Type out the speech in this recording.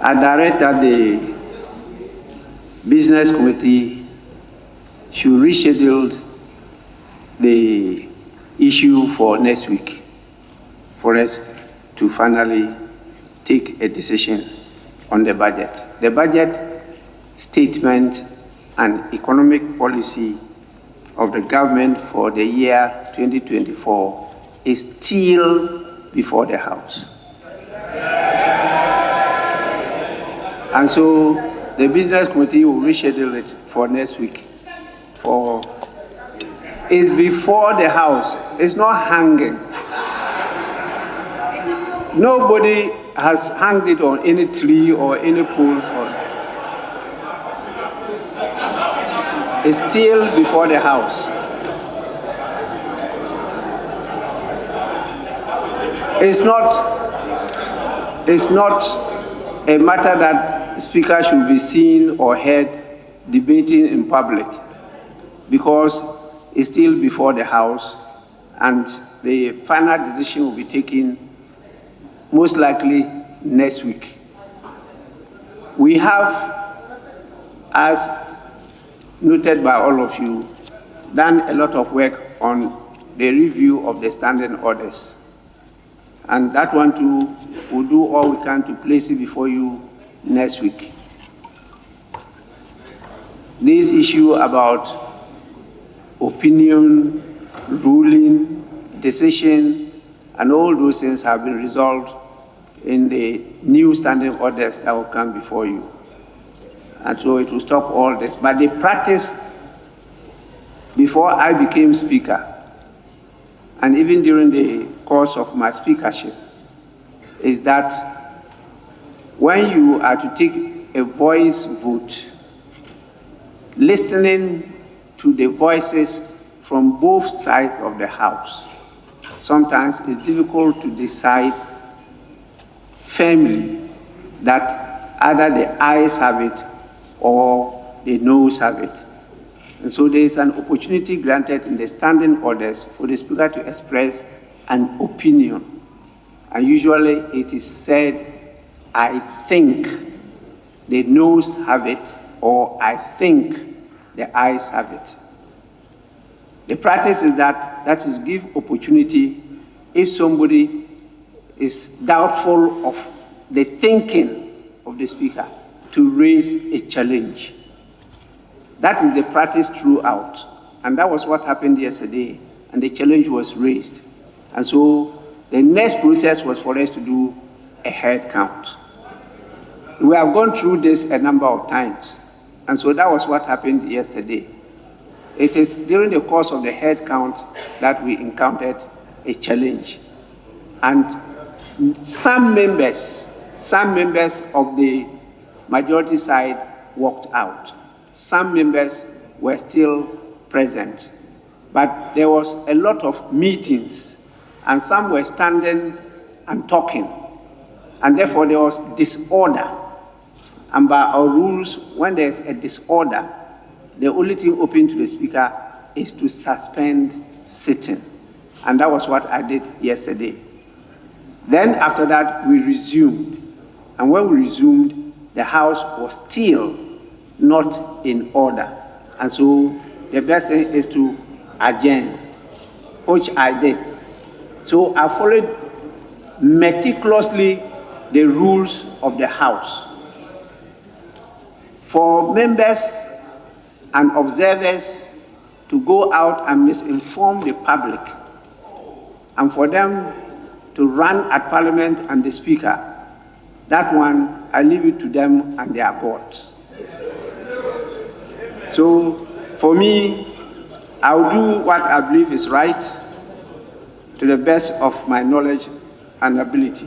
I direct that the business committee should reschedule the issue for next week for us to finally take a decision on the budget. The budget statement and economic policy of the government for the year 2024 is still before the House. And so the business committee will reschedule it for next week. It's before the House. It's not hanging. Nobody has hung it on any tree or any pole. It's still before the House. It's not a matter that Speaker should be seen or heard debating in public, because it's still before the House, and the final decision will be taken most likely next week. We have, as noted by all of you, done a lot of work on the review of the standing orders. And that one too, we'll do all we can to place it before you next week. This issue about opinion, ruling, decision, and all those things have been resolved in the new standing orders that will come before you. And so it will stop all this. But the practice before I became Speaker, and even during the course of my speakership, is that when you are to take a voice vote, listening to the voices from both sides of the House, sometimes it's difficult to decide firmly that either the ayes have it or the noes have it. And so there is an opportunity granted in the standing orders for the Speaker to express an opinion. And usually it is said, I think the noes have it, or I think the ayes have it. The practice is that is give opportunity if somebody is doubtful of the thinking of the Speaker to raise a challenge. That is the practice throughout. And that was what happened yesterday. And the challenge was raised. And so the next process was for us to do a head count. We have gone through this a number of times. And so that was what happened yesterday. It is during the course of the head count that we encountered a challenge. And some members of the majority side walked out. Some members were still present, but there was a lot of meetings, and some were standing and talking, and therefore there was disorder. And by our rules, when there's a disorder, the only thing open to the Speaker is to suspend sitting, and that was what I did yesterday. Then after that, we resumed, and when we resumed, the House was still not in order. And so the best thing is to adjourn, which I did. So I followed meticulously the rules of the House. For members and observers to go out and misinform the public, and for them to run at Parliament and the Speaker, that one, I leave it to them and their gods. So, for me, I'll do what I believe is right to the best of my knowledge and ability.